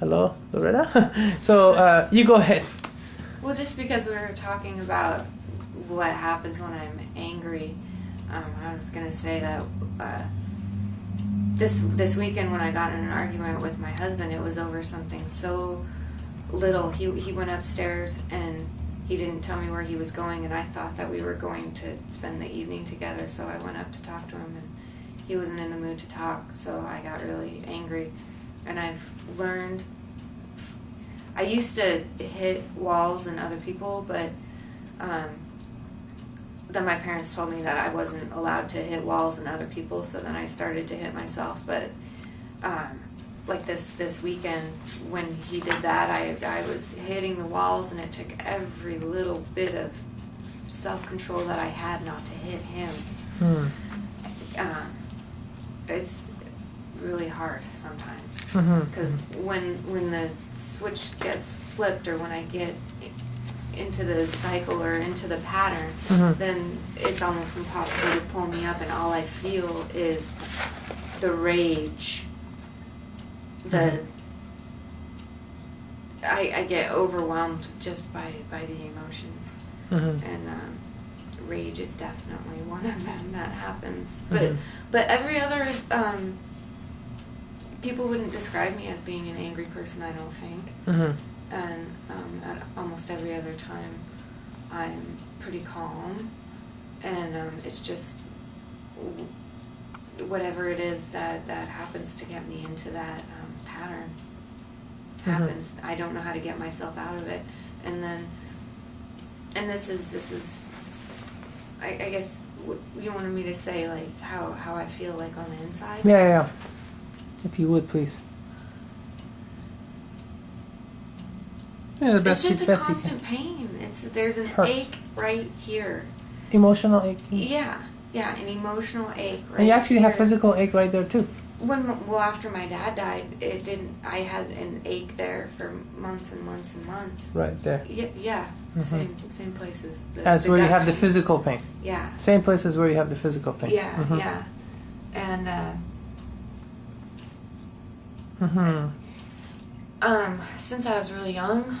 Hello, Loretta. So you go ahead. Well, just because we were talking about what happens when I'm angry, I was going to say that this weekend when I got in an argument with my husband, it was over something so little. He went upstairs and he didn't tell me where he was going, and I thought that we were going to spend the evening together, so I went up to talk to him, and he wasn't in the mood to talk, so I got really angry. And I've learned, I used to hit walls and other people, but then my parents told me that I wasn't allowed to hit walls and other people, so then I started to hit myself. But like this weekend when he did that, I was hitting the walls, and it took every little bit of self-control that I had not to hit him. It's really hard sometimes, because when the switch gets flipped, or when I get into the cycle or into the pattern, then it's almost impossible to pull me up, and all I feel is the rage. I get overwhelmed just by the emotions, and rage is definitely one of them that happens. But every other people wouldn't describe me as being an angry person, I don't think. And at almost every other time, I'm pretty calm, and it's just whatever it is that happens to get me into that pattern happens. I don't know how to get myself out of it, and this is I guess you wanted me to say, like, how I feel like on the inside. Yeah. If you would, please. Yeah, it's just a constant pain. There's an ache right here. Emotional ache. Yeah, an emotional ache right. And you actually here. have physical ache right there too. After my dad died, it didn't. I had an ache there for months and months and months. Right there. Yeah. Same place as the. That's the where you gut have pain. the physical pain. Yeah. Same place as where you have the physical pain. Yeah. And. Since I was really young,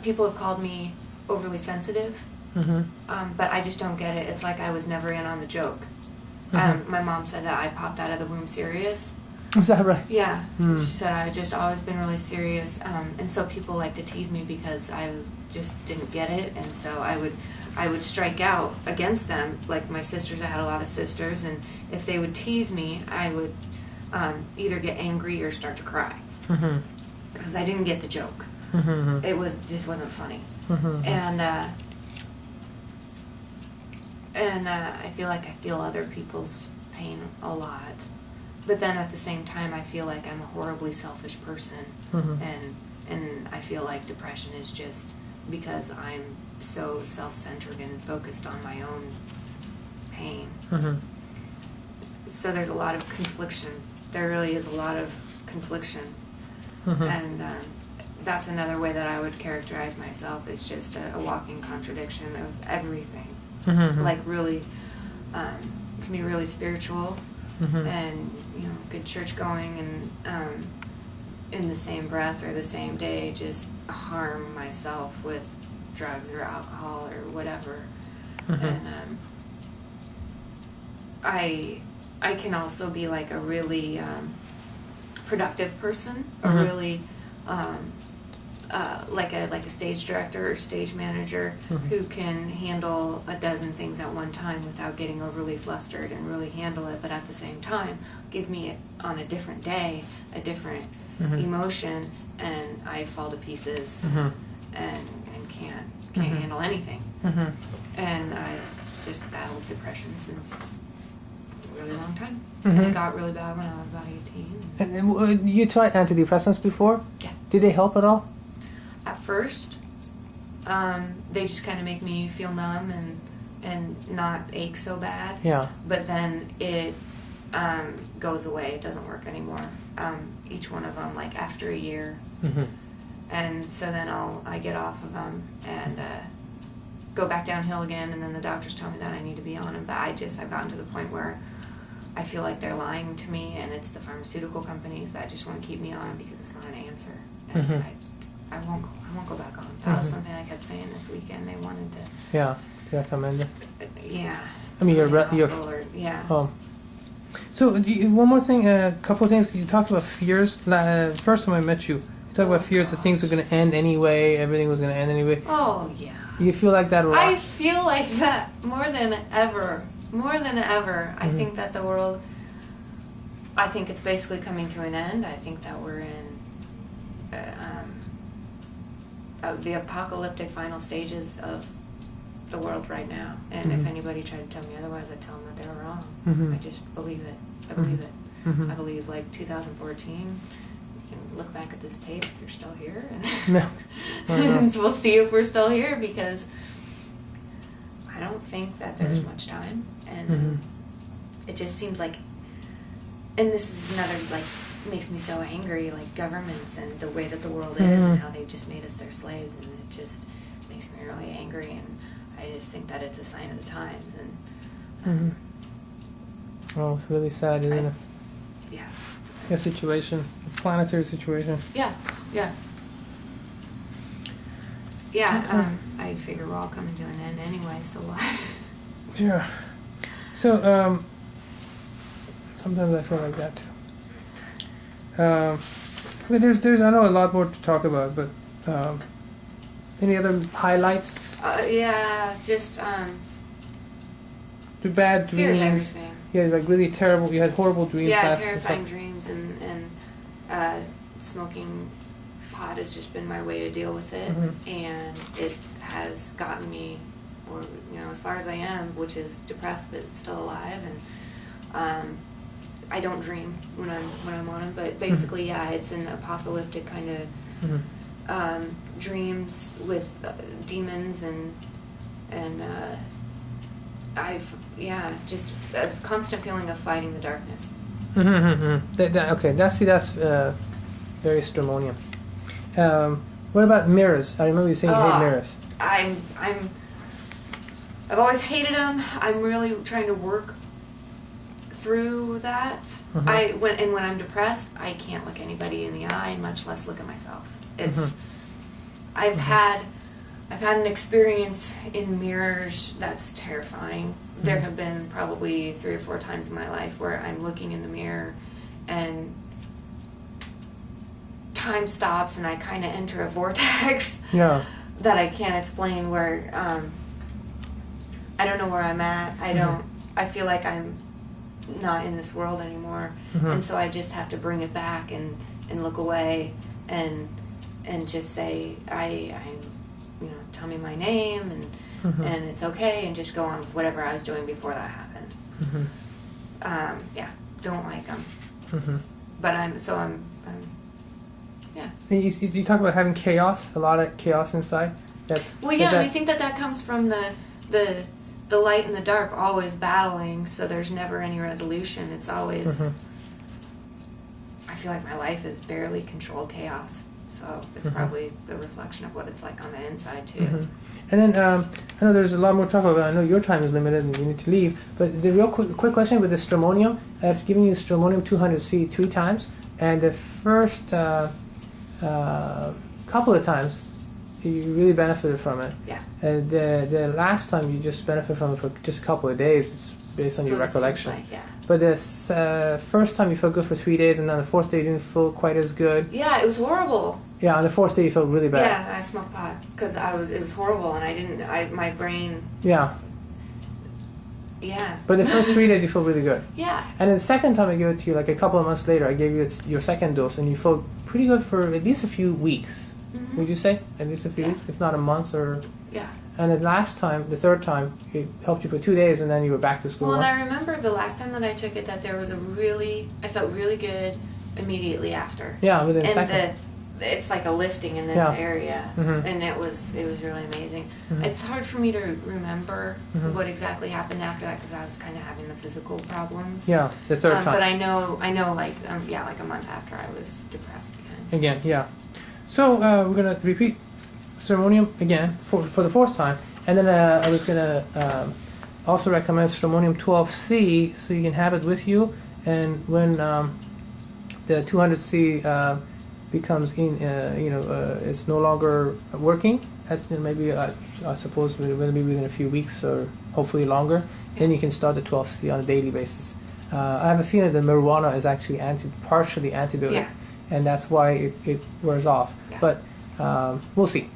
people have called me overly sensitive, but I just don't get it. It's like I was never in on the joke. My mom said that I popped out of the womb serious. Is that right? Yeah. She said I just always been really serious, and so people like to tease me because I just didn't get it, and so I would strike out against them. Like my sisters, I had a lot of sisters, and if they would tease me, I would either get angry or start to cry. Because I didn't get the joke. It just wasn't funny. And I feel like I feel other people's pain a lot, but then at the same time I feel like I'm a horribly selfish person, and I feel like depression is just because I'm so self-centered and focused on my own pain. So there's a lot of confliction. There really is a lot of confliction. And that's another way that I would characterize myself. It's just a walking contradiction of everything. Like really, can be really spiritual, and good church going, and in the same breath or the same day, just harm myself with drugs or alcohol or whatever. And I can also be like a really productive person, a really like a stage director or stage manager who can handle a dozen things at one time without getting overly flustered and really handle it, but at the same time give me on a different day a different emotion, and I fall to pieces and can't handle anything. And I've just battled depression since a really long time. And it got really bad when I was about 18. And you tried antidepressants before? Yeah. Did they help at all? At first, they just kind of make me feel numb and not ache so bad. Yeah. But then it goes away. It doesn't work anymore. Each one of them, like after a year. And so then I get off of them and go back downhill again, and then the doctors tell me that I need to be on them. But I've gotten to the point where I feel like they're lying to me, and it's the pharmaceutical companies that just want to keep me on because it's not an answer. And I won't go back on. That was something I kept saying this weekend. They wanted to. Yeah, recommend it. Yeah. I mean, you're yeah. Oh. So one more thing, a couple of things. You talked about fears. First time I met you, you talked about fears that things are going to end anyway. Everything was going to end anyway. Oh yeah. You feel like that a lot? I feel like that more than ever. More than ever. I think that the world. I think it's basically coming to an end. I think that we're in the apocalyptic final stages of the world right now. And if anybody tried to tell me otherwise, I'd tell them that they were wrong. I just believe it. I believe it. I believe, like, 2014, you can look back at this tape if you're still here. And and we'll see if we're still here, because I don't think that there's much time. And it just seems like, and this is another, like, makes me so angry, like governments and the way that the world is and how they've just made us their slaves, and it just makes me really angry, and I just think that it's a sign of the times. And oh, it's really sad, isn't it? Yeah. A situation, a planetary situation. Yeah. I figure we're all coming to an end anyway, so why? Yeah. So sometimes I feel like that too. But there's I know a lot more to talk about, but any other highlights? Yeah, just The bad fear of dreams. everything. You had like really terrible. You had horrible dreams. Yeah, last terrifying dreams, and smoking pot has just been my way to deal with it, and it has gotten me, or as far as I am, which is depressed but still alive, and I don't dream when I'm on them, but basically, yeah, it's an apocalyptic kind of dreams with demons and just a constant feeling of fighting the darkness. Okay, that's very stramonium. What about mirrors? I remember you saying you hate mirrors. I've always hated them. I'm really trying to work through that. When I'm depressed, I can't look anybody in the eye, much less look at myself. It's I've had an experience in mirrors that's terrifying. There have been probably 3 or 4 times in my life where I'm looking in the mirror and time stops and I kind of enter a vortex that I can't explain, where I don't know where I'm at. I feel like I'm not in this world anymore, and so I just have to bring it back and look away and just say I'm tell me my name and it's okay, and just go on with whatever I was doing before that happened. Don't like them, but I'm yeah. You talk about having chaos, a lot of chaos inside. I think that comes from the light and the dark always battling, so there's never any resolution. It's always I feel like my life is barely controlled chaos. So it's probably a reflection of what it's like on the inside, too. And then I know there's a lot more to talk about. I know your time is limited and you need to leave. But the real quick question with the stramonium, I've given you stramonium 200C 3 times. And the first couple of times, you really benefited from it. Yeah. And the last time you just benefited from it for just a couple of days. It's based on your recollection. Like, yeah. But the first time you felt good for 3 days, and then the 4th day you didn't feel quite as good. Yeah, it was horrible. Yeah, on the 4th day you felt really bad. Yeah, I smoked pot because it was horrible, and my brain. Yeah. Yeah. But the first 3 days you feel really good. Yeah. And then the second time I gave it to you, like a couple of months later, I gave you your second dose, and you felt pretty good for at least a few weeks. Would you say? At least a few weeks, if not a month or. Yeah. And the last time, the third time, it helped you for 2 days, and then you were back to school. Well, and I remember the last time that I took it, that there was I felt really good immediately after. Yeah, within a second. It's like a lifting in this area, and it was really amazing. It's hard for me to remember what exactly happened after that, because I was kind of having the physical problems. Yeah, the third time. But I know, like a month after, I was depressed again. Again, yeah. So we're gonna repeat ceremonium again for the 4th time, and then I was gonna also recommend stramonium 12C so you can have it with you, and when the 200C becomes it's no longer working. That's maybe I suppose going to be within a few weeks or hopefully longer. Then you can start the 12C on a daily basis. I have a feeling that marijuana is actually partially antidotic, and that's why it wears off. Yeah. But we'll see.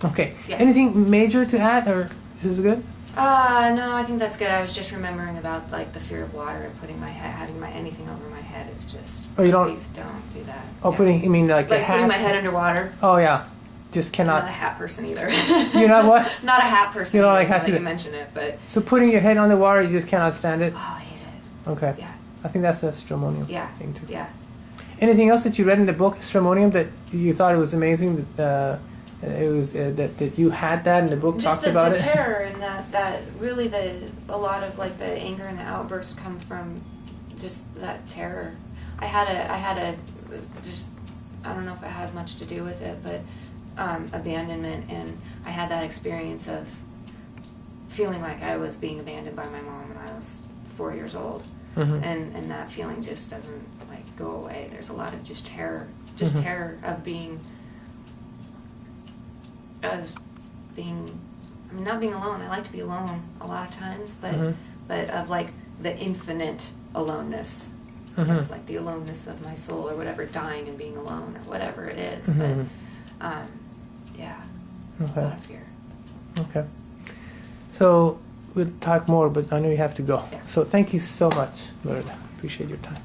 Okay. Yeah. Anything major to add, or is this good? No, I think that's good. I was just remembering about like the fear of water and putting having anything over my head. It's just please don't do that. Oh, putting, you mean like a hat? Putting my head underwater. Oh yeah, just cannot. I'm not a hat person either. You're not what? Not a hat person. You don't like hats. You mention it, but so putting your head underwater, you just cannot stand it. Oh, I hate it. Okay. Yeah. I think that's a stramonium thing too. Yeah. Anything else that you read in the book stramonium that you thought it was amazing that it was that you had that in the book? Just talked about the it. terror and that really a lot of like the anger and the outbursts come from just that terror. I had a just I don't know if it has much to do with it, but abandonment, and I had that experience of feeling like I was being abandoned by my mom when I was 4 years old. Mm-hmm. And that feeling just doesn't like go away. There's a lot of just terror, terror of being, I mean, not being alone. I like to be alone a lot of times, but of like the infinite aloneness. It's like the aloneness of my soul, or whatever, dying and being alone, or whatever it is. But a lot of fear. Okay. So we'll talk more, but I know you have to go. Yeah. So thank you so much, Loretta. Appreciate your time.